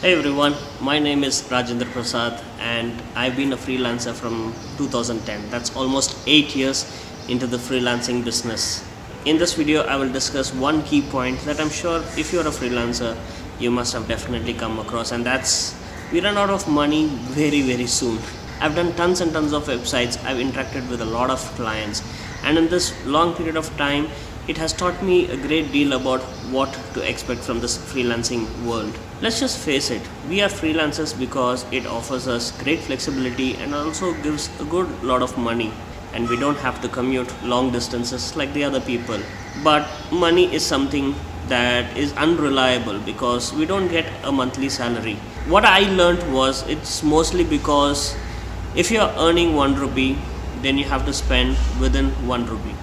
Hey everyone, my name is Rajendra Prasad and I've been a freelancer from 2010. That's almost 8 years into the freelancing business. In this video, I will discuss one key point that I'm sure if you're a freelancer, you must have definitely come across, and that's we run out of money very soon. I've done tons and tons of websites, I've interacted with a lot of clients, and in this long period of time, it has taught me a great deal about what to expect from this freelancing world. Let's just face it, we are freelancers because it offers us great flexibility and also gives a good lot of money, and we don't have to commute long distances like the other people. But money is something that is unreliable because we don't get a monthly salary. What I learned was it's mostly because if you are earning 1 rupee, then you have to spend within 1 rupee.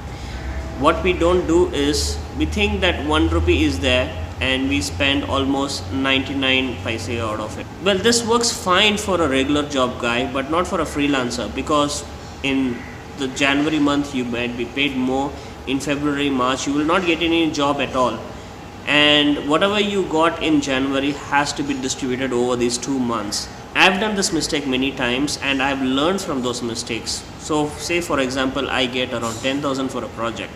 What we don't do is we think that 1 rupee is there and we spend almost 99 paise out of it. Well, this works fine for a regular job guy, but not for a freelancer, because in the January month you might be paid more, in February, March you will not get any job at all, and whatever you got in January has to be distributed over these 2 months. I've done this mistake many times and I've learned from those mistakes. So say for example I get around 10,000 for a project.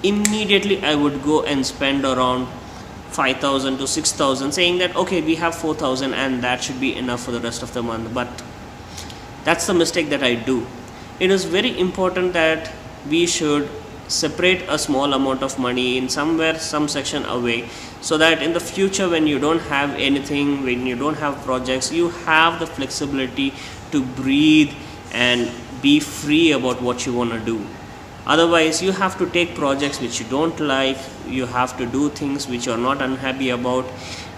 Immediately I would go and spend around 5,000 to 6,000, saying that okay, we have 4,000 and that should be enough for the rest of the month. But that's the mistake that I do. It is very important that we should separate a small amount of money in somewhere, some section away, so that in the future when you don't have anything, when you don't have projects, you have the flexibility to breathe and be free about what you want to do. Otherwise you have to take projects which you don't like, you have to do things which you are not unhappy about,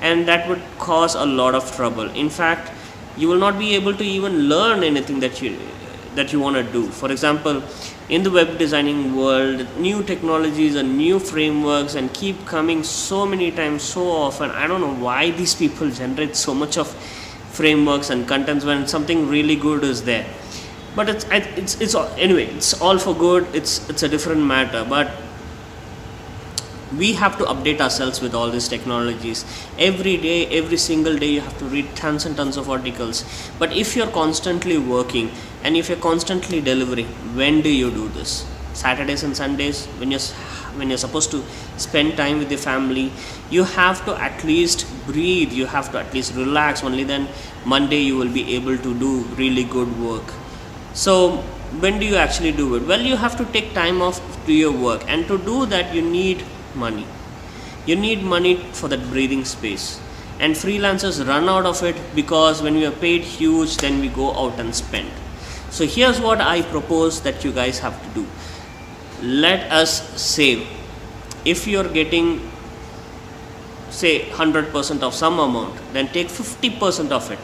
and that would cause a lot of trouble. In fact, you will not be able to even learn anything that you want to do. For example, in the web designing world, new technologies and new frameworks and keep coming so many times, so often. I don't know why these people generate so much of frameworks and contents when something really good is there. But it's anyway, it's all for good. It's a different matter. But we have to update ourselves with all these technologies every day. Every single day you have to read tons and tons of articles. But if you're constantly working and if you're constantly delivering, when do you do this? Saturdays and Sundays, when you're supposed to spend time with your family, you have to at least breathe, you have to at least relax. Only then Monday you will be able to do really good work. So when do you actually do it? Well, you have to take time off to your work, and to do that you need money. You need money for that breathing space, and freelancers run out of it because when we are paid huge, then we go out and spend. So here's what I propose that you guys have to do. Let us save. If you're getting say 100% of some amount, then take 50% of it,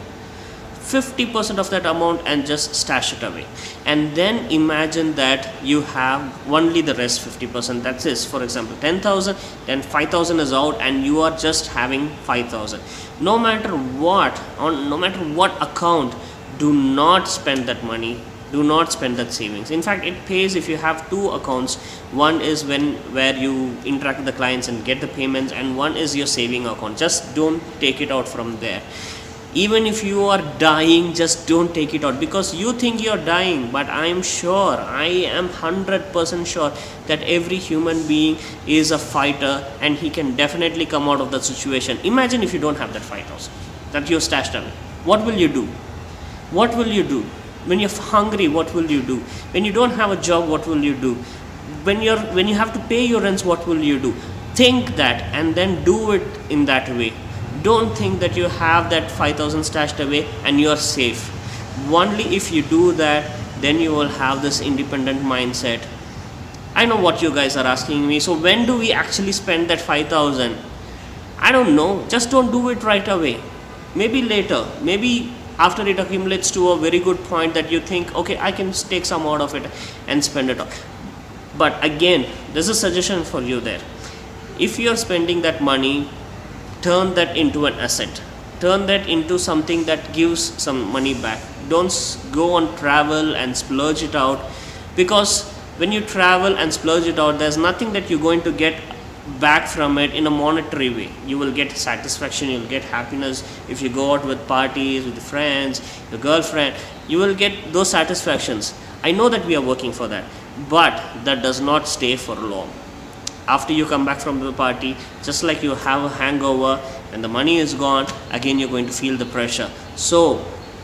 50% of that amount, and just stash it away. And then imagine that you have only the rest 50%. That is, for example, 10,000, then 5,000 is out and you are just having 5,000. No matter what, on no matter what account, do not spend that money, do not spend that savings. In fact, it pays if you have two accounts. One is where you interact with the clients and get the payments, and one is your saving account. Just don't take it out from there. Even if you are dying, just don't take it out, because you think you're dying, but I am 100% sure that every human being is a fighter and he can definitely come out of that situation. Imagine if you don't have that 5,000 that you stashed away. What will you do? What will you do? When you're hungry, what will you do? When you don't have a job, what will you do? When you have to pay your rents, what will you do? Think that and then do it in that way. Don't think that you have that 5,000 stashed away and you are safe. Only if you do that, then you will have this independent mindset. I know what you guys are asking me. So when do we actually spend that 5,000? I don't know. Just don't do it right away. Maybe later. Maybe after it accumulates to a very good point that you think, okay, I can take some out of it and spend it all. But again, there's a suggestion for you there. If you're spending that money, turn that into an asset. Turn that into something that gives some money back. Don't go on travel and splurge it out, because when you travel and splurge it out, there's nothing that you're going to get back from it in a monetary way. You will get satisfaction, you'll get happiness. If you go out with parties with friends, your girlfriend, you will get those satisfactions. I know that we are working for that, but that does not stay for long. After you come back from the party, just like you have a hangover and the money is gone, again you're going to feel the pressure. So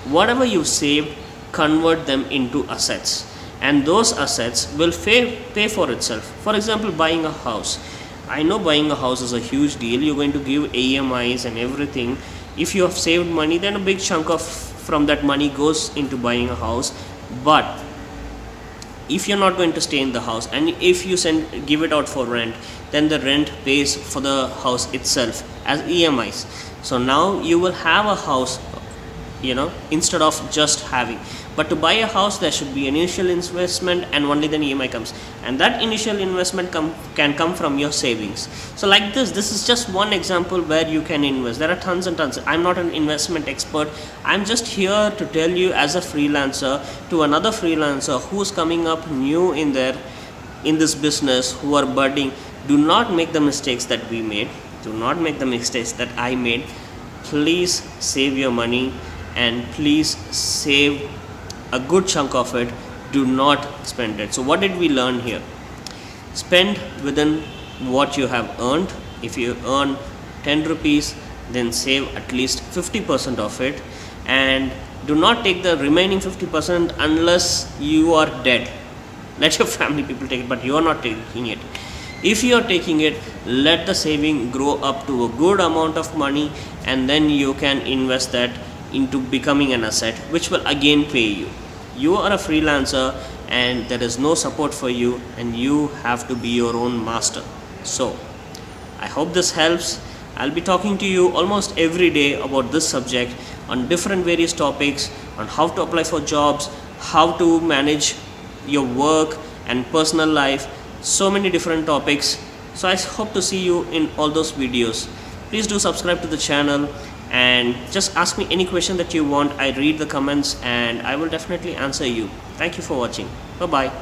whatever you saved, convert them into assets, and those assets will pay for itself. For example, buying a house. I know buying a house is a huge deal. You're going to give AMIs and everything. If you have saved money, then a big chunk of from that money goes into buying a house. But if you're not going to stay in the house, and if you give it out for rent, then the rent pays for the house itself as EMIs. So now you will have a house, instead of just having. But to buy a house, there should be an initial investment, and only then EMI comes, and that initial investment can come from your savings. So like this is just one example where you can invest. There are tons and tons. I'm not an investment expert. I'm just here to tell you, as a freelancer, to another freelancer who's coming up new in this business, who are budding. Do not make the mistakes that we made. Do not make the mistakes that I made. Please save your money, and please save a good chunk of it. Do not spend it. So what did we learn here? Spend within what you have earned. If you earn 10 rupees, then save at least 50% of it, and do not take the remaining 50% unless you are dead. Let your family people take it, but you are not taking it. If you are taking it, let the saving grow up to a good amount of money, and then you can invest that into becoming an asset, which will again pay you. You are a freelancer and there is no support for you, and you have to be your own master. So I hope this helps. I'll be talking to you almost every day about this subject, on different various topics, on how to apply for jobs, how to manage your work and personal life, so many different topics. So I hope to see you in all those videos. Please do subscribe to the channel, and just ask me any question that you want. I read the comments and I will definitely answer you. Thank you for watching. Bye bye.